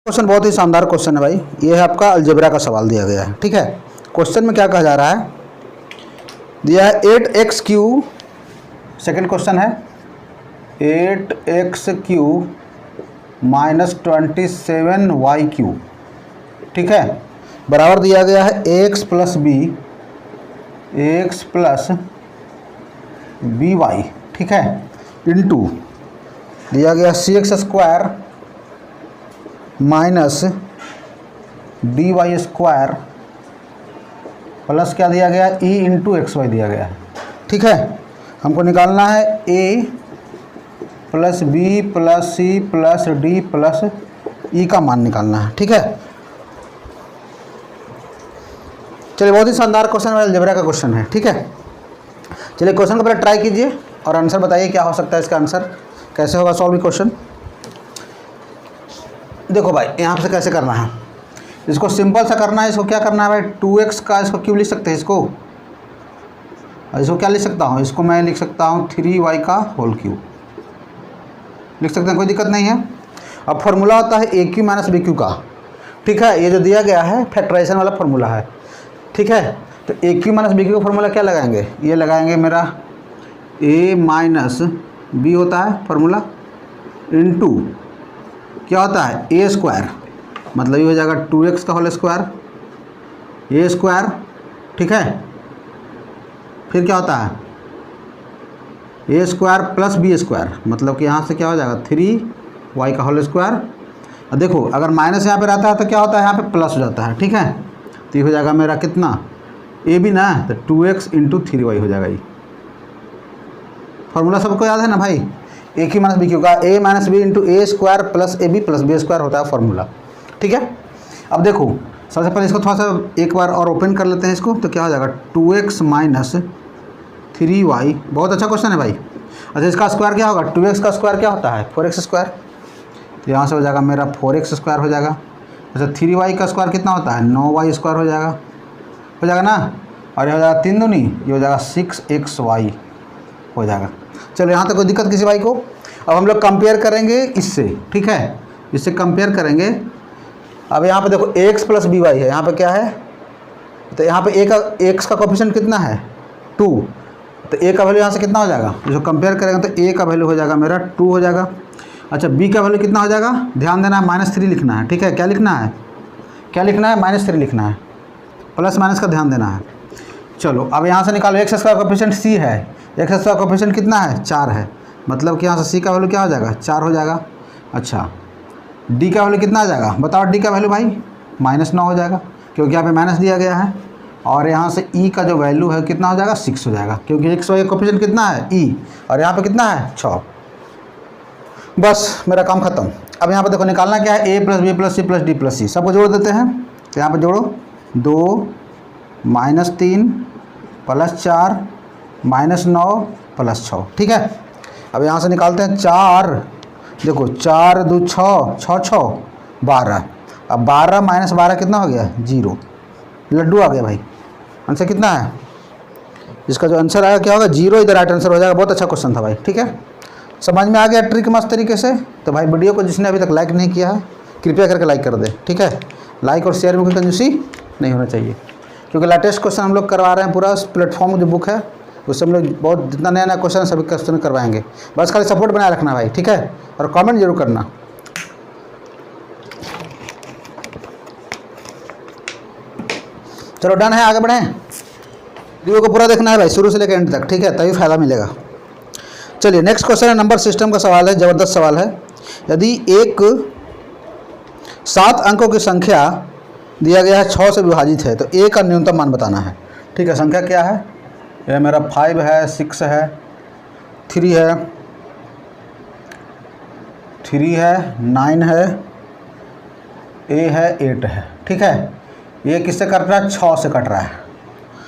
Question बहुत ही शानदार question है भाई। ये है आपका अलजेब्रा का सवाल दिया गया है। ठीक है, क्वेश्चन में क्या कहा जा रहा है, दिया है 8x³ सेकंड क्वेश्चन है 8x³ - 27y³। ठीक है, बराबर दिया गया है ax + by। ठीक है, इंटू दिया गया cx² - dy² प्लस क्या दिया गया e × xy दिया गया है। ठीक है, हमको निकालना है a + b + c + d + e का मान निकालना है। ठीक है, चलिए बहुत ही शानदार क्वेश्चन है, अलजेब्रा का क्वेश्चन है। ठीक है, चलिए क्वेश्चन को पहले ट्राई कीजिए और आंसर बताइए क्या हो सकता है, इसका आंसर कैसे होगा सॉल्व क्वेश्चन। देखो भाई यहाँ से कैसे करना है, इसको सिंपल सा करना है। इसको क्या करना है भाई, 2x का इसको क्यों लिख सकते हैं, इसको क्या लिख सकता हूँ, इसको मैं लिख सकता हूँ 3y का होल क्यूब लिख सकते हैं, कोई दिक्कत नहीं है। अब फॉर्मूला होता है AQ - BQ का। ठीक है, ये जो दिया गया है फैक्टराइजेशन वाला फार्मूला है। ठीक है, तो AQ - BQ का फार्मूला क्या लगाएंगे, ये लगाएंगे मेरा A - B होता है फार्मूला, इंटू क्या होता है A², मतलब ये हो जाएगा 2x का होल स्क्वायर A²। ठीक है, फिर क्या होता है A² + B², मतलब कि यहाँ से क्या हो जाएगा 3y का होल स्क्वायर। और देखो अगर माइनस यहाँ पे रहता है तो क्या होता है, यहाँ पे प्लस हो जाता है। ठीक है, तो ये हो जाएगा मेरा कितना ए भी ना, तो 2x × 3y हो जाएगा। ये फार्मूला सबको याद है ना भाई, AQ - BQ का A - B × A² + AB + B² होता है फार्मूला। ठीक है, अब देखो सबसे पहले इसको थोड़ा सा एक बार और ओपन कर लेते हैं इसको, तो क्या हो जाएगा 2x - 3y। बहुत अच्छा क्वेश्चन है भाई। अच्छा, इसका स्क्वायर क्या होगा, 2x का स्क्वायर क्या होता है 4x², तो यहाँ से हो जाएगा मेरा 4x² हो जाएगा। अच्छा, 3y का स्क्वायर कितना होता है 9y² हो जाएगा ना, और ये हो जाएगा 3 दूनी, ये हो जाएगा 6xy हो जाएगा। चलो यहाँ तक कोई दिक्कत किसी भाई को। अब हम लोग कंपेयर करेंगे इससे। ठीक है, इससे कंपेयर करेंगे। अब यहाँ पे देखो ax + by है, यहाँ पे क्या है, तो यहाँ पे x का कोफिशिएंट कितना है 2, तो a का वैल्यू यहाँ से कितना हो जाएगा, जो कंपेयर करेंगे तो a का वैल्यू हो जाएगा मेरा 2 हो जाएगा। अच्छा, b का वैल्यू कितना हो जाएगा, ध्यान देना है -3 लिखना है। ठीक है, क्या लिखना है -3 लिखना है, प्लस माइनस का ध्यान देना है। चलो अब यहाँ से निकालो, x का कोफिशिएंट c है, x का कोफिशिएंट कितना है 4 है, मतलब कि यहाँ से c का वैल्यू क्या हो जाएगा 4 हो जाएगा। अच्छा, d का वैल्यू कितना आ जाएगा, बताओ d का वैल्यू भाई -9 हो जाएगा, क्योंकि यहाँ पे माइनस दिया गया है। और यहाँ से e का जो वैल्यू है कितना हो जाएगा 6 हो जाएगा, क्योंकि x का कोफिशिएंट कितना है e, और यहाँ पे कितना है 6। बस मेरा काम खत्म। अब यहाँ पे देखो निकालना क्या है, a + b + c + d + e, सबको जोड़ देते हैं। तो यहाँ पे जोड़ो 2 - 3 + 4 - 9 + 6। ठीक है, अब यहाँ से निकालते हैं 4, देखो 4 × 2 = 6, 6 × 6 = 12। अब 12 - 12 कितना हो गया 0, लड्डू आ गया भाई। आंसर कितना है, इसका जो आंसर आएगा क्या होगा 0, इधर राइट आंसर हो जाएगा। बहुत अच्छा क्वेश्चन था भाई। ठीक है, समझ में आ गया ट्रिक मस्त तरीके से। तो भाई वीडियो को जिसने अभी तक लाइक नहीं किया है कृपया करके लाइक कर दे। ठीक है, लाइक और शेयर में कोई कंजूसी नहीं होना चाहिए, क्योंकि लेटेस्ट क्वेश्चन हम लोग करवा रहे हैं। पूरा प्लेटफॉर्म जो बुक है उससे हम लोग बहुत जितना नया नया क्वेश्चन सभी क्वेश्चन करवाएंगे। बस खाली सपोर्ट बनाए रखना भाई। ठीक है, और कमेंट जरूर करना। चलो डन है, आगे बढ़ें। वीडियो को पूरा देखना है भाई, शुरू से लेकर एंड तक। ठीक है, तभी फायदा मिलेगा। चलिए नेक्स्ट क्वेश्चन है, नंबर सिस्टम का सवाल है, ज़बरदस्त सवाल है। यदि एक 7 अंकों की संख्या दिया गया है 6 से विभाजित है, तो a का न्यूनतम मान बताना है। ठीक है, संख्या क्या है, ये मेरा 5 है, 6 है, 3 है, 9 है, a है, 8 है। ठीक है, ये किससे कट रहा है 6 से कट रहा है,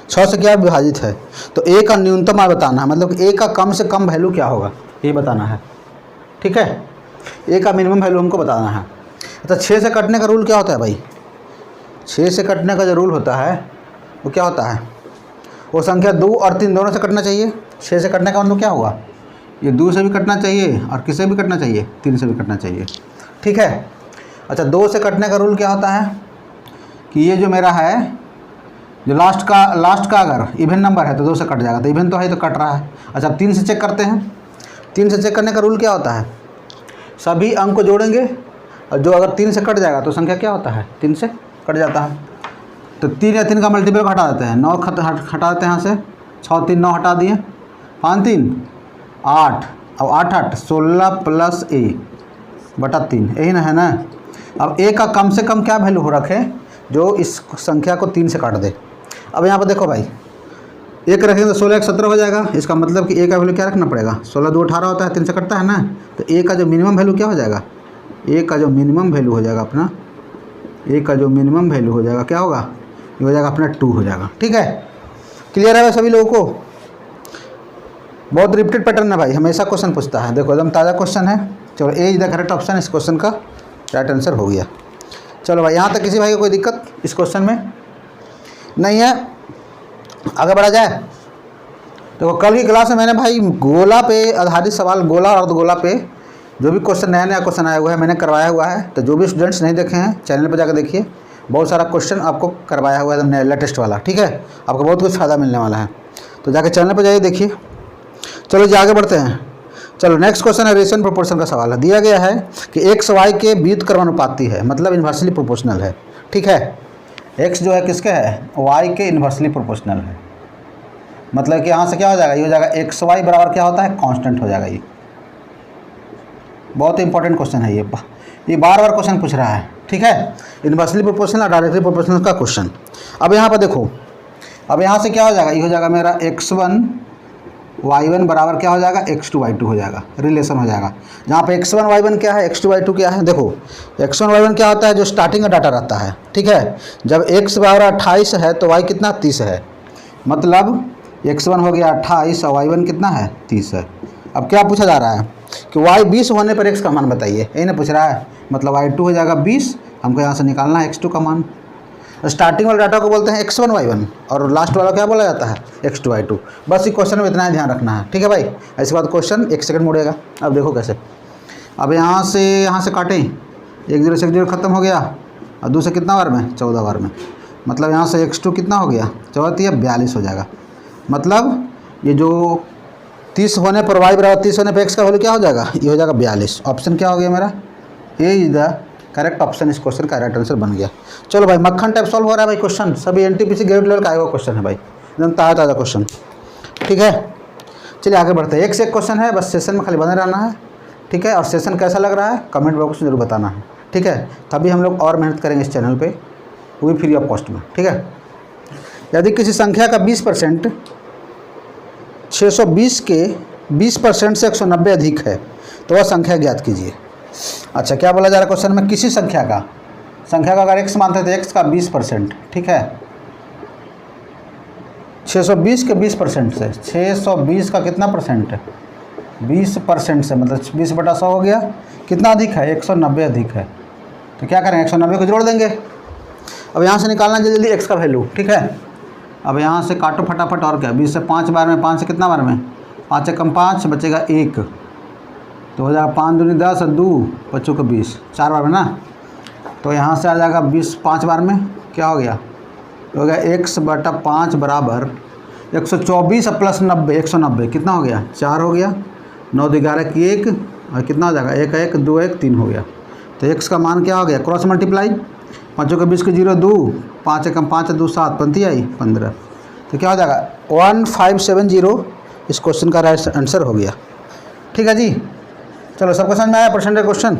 6 से क्या विभाजित है, तो a का न्यूनतम मान बताना है, मतलब a का कम से कम वैल्यू क्या होगा ये बताना है। ठीक है, a का मिनिमम वैल्यू हमको बताना है। तो 6 से कटने का रूल क्या होता है भाई, 6 से कटने का जो रूल होता है वो क्या होता है, वो संख्या 2 और 3 दोनों से कटना चाहिए। 6 से कटने का मतलब क्या हुआ, ये 2 से भी कटना चाहिए और किससे भी कटना चाहिए, 3 से भी कटना चाहिए। ठीक है, अच्छा 2 से कटने का रूल क्या होता है कि ये जो मेरा है, जो लास्ट का अगर इवन नंबर है तो 2 से कट जाएगा, तो इवन तो है तो कट रहा है। अच्छा अब 3 से चेक करते हैं। 3 से चेक करने का रूल क्या होता है, सभी अंक को जोड़ेंगे और जो अगर 3 से कट जाएगा तो संख्या क्या होता है, 3 से कट जाता है। तो 3 या 3 का मल्टीपल को हटा देते हैं, 9 हटा देते हैं यहाँ से, 6 3 9 हटा दिए, 5 3 8, अब 8 8 16 प्लस a बटा 3, यही ना है ना। अब a का कम से कम क्या वैल्यू हो रखे जो इस संख्या को 3 से काट दे। अब यहाँ पर देखो भाई, 1 रखेंगे तो 16 1 17 हो जाएगा, इसका मतलब कि a का वैल्यू क्या रखना पड़ेगा, 16 2 18 होता है, 3 से कटता है ना, तो a का जो मिनिमम वैल्यू क्या हो जाएगा, a का जो मिनिमम वैल्यू हो जाएगा अपना, a का जो मिनिमम वैल्यू हो जाएगा क्या होगा, ये हो जाएगा अपना 2 हो जाएगा। ठीक है, क्लियर है सभी लोगों को। बहुत रिपीटेड पैटर्न है भाई, हमेशा क्वेश्चन पूछता है। देखो एकदम ताज़ा क्वेश्चन है। चलो ए इज द करेक्ट ऑप्शन, इस क्वेश्चन का राइट आंसर हो गया। चलो भाई यहाँ तक किसी भाई को कोई दिक्कत इस क्वेश्चन में नहीं है, आगे बढ़ा जाए। देखो कल की क्लास में मैंने भाई गोला पे आधारित सवाल, गोला और अर्धगोला पे जो भी क्वेश्चन नया क्वेश्चन आया हुआ है मैंने करवाया हुआ है। तो जो भी स्टूडेंट्स नहीं देखे हैं चैनल पर जाकर देखिए, बहुत सारा क्वेश्चन आपको करवाया हुआ है लेटेस्ट वाला। ठीक है, आपको बहुत कुछ फ़ायदा मिलने वाला है, तो जाकर चैनल पर जाइए देखिए। चलो जी आगे बढ़ते हैं। चलो नेक्स्ट क्वेश्चन है रेशियो प्रोपोर्शन का सवाल है। दिया गया है कि x y के व्युत्क्रमानुपाती है, मतलब इन्वर्सली प्रोपोर्शनल है। ठीक है, x जो है किसके है, y के इन्वर्सली प्रोपोर्शनल है। मतलब कि यहाँ से क्या हो जाएगा, ये हो जाएगा एक्स वाई बराबर क्या होता है, कांस्टेंट हो जाएगा। ये बहुत इंपॉर्टेंट क्वेश्चन है, ये बार बार क्वेश्चन पूछ रहा है। ठीक है, इन्वर्सली प्रोपोर्शनल और डायरेक्टली प्रोपोर्शनल का क्वेश्चन। अब यहाँ पर देखो, अब यहाँ से क्या हो जाएगा, ये हो जाएगा मेरा x1 y1 बराबर क्या हो जाएगा, x2 y2 हो जाएगा, रिलेशन हो जाएगा। जहाँ पे x1 y1 क्या है, x2 y2 क्या है। देखो x1 y1 क्या होता है, जो स्टार्टिंग का डाटा रहता है। ठीक है, जब x बराबर 28 है तो y कितना 30 है, मतलब x1 हो गया 28 और y1 कितना है 30 है। अब क्या पूछा जा रहा है कि y 20 होने पर x का मान बताइए, यही ना पूछ रहा है। मतलब y2 हो जाएगा 20, हमको यहाँ से निकालना है x2 का मान। स्टार्टिंग वाले डाटा को बोलते हैं x1 y1 और लास्ट वाला क्या बोला जाता है, x2 y2। बस इस क्वेश्चन में इतना ही ध्यान रखना है। ठीक है भाई, ऐसे बात क्वेश्चन 1 सेकंड मुड़ेगा। अब देखो कैसे, अब यहाँ से काटें, 1 0 से 1 0 खत्म हो गया, और दूसरे कितना बार में, 14 बार में। मतलब यहाँ से x2 कितना हो गया, 14 42 हो जाएगा। मतलब ये जो 30 होने पर y बराबर 30 होने पर x का वैल्यू क्या हो जाएगा, ये हो जाएगा 42। ऑप्शन क्या हो गया मेरा, ए इज द करेक्ट ऑप्शन। इस क्वेश्चन का राइट आंसर बन गया। चलो भाई मक्खन टाइप सॉल्व हो रहा है भाई क्वेश्चन, सभी एनटीपीसी ग्रेड लेवल का आया हुआ क्वेश्चन है भाई, एकदम ताज़ा क्वेश्चन। ठीक है, चलिए आगे बढ़ते हैं। एक से एक क्वेश्चन है, बस सेशन में खाली बने रहना है। ठीक है, और सेशन कैसा लग रहा है कमेंट बॉक्स में जरूर बताना है। ठीक है, तभी हम लोग और मेहनत करेंगे इस चैनल पर, वो भी फ्री ऑफ कॉस्ट में। ठीक है, यदि किसी संख्या का 20% 620 के 20% से 190 अधिक है तो वह संख्या ज्ञात कीजिए। अच्छा, क्या बोला जा रहा है क्वेश्चन में, किसी संख्या का अगर x मानते थे, x का 20%। ठीक है, 620 के 20% से, 620 का कितना परसेंट है, 20% से, मतलब 20 बटा 100 हो गया। कितना अधिक है, 190 अधिक है। तो क्या करेंगे, 190 को जोड़ देंगे। अब यहाँ से निकालना जल्दी x का वैल्यू। ठीक है, अब यहाँ से काटो फटाफट, और क्या, 20 से 5 बार में, 5 से कितना बार में, 5 से कम 5, बचेगा 1, तो हो जाएगा 5 दूनी 10 और 2 बच्चों को 20, 4 बार में ना। तो यहाँ से आ जाएगा 20 5 बार में, क्या हो गया, हो गया x बटा 5 बराबर 124 प्लस 90, 190 कितना हो गया, 4 हो गया, 9 2 11 की 1, और कितना हो जाएगा 1 1 2 1 3 हो गया। तो x का मान क्या हो गया, क्रॉस मल्टीप्लाई, 5 को 20 को 0 2, 5 से कम 5 2 7, 25 आई 15। तो क्या हो जाएगा 1570। इस क्वेश्चन का राइट आंसर हो गया। ठीक है जी, चलो सबको समझ में आया परसेंटेज क्वेश्चन।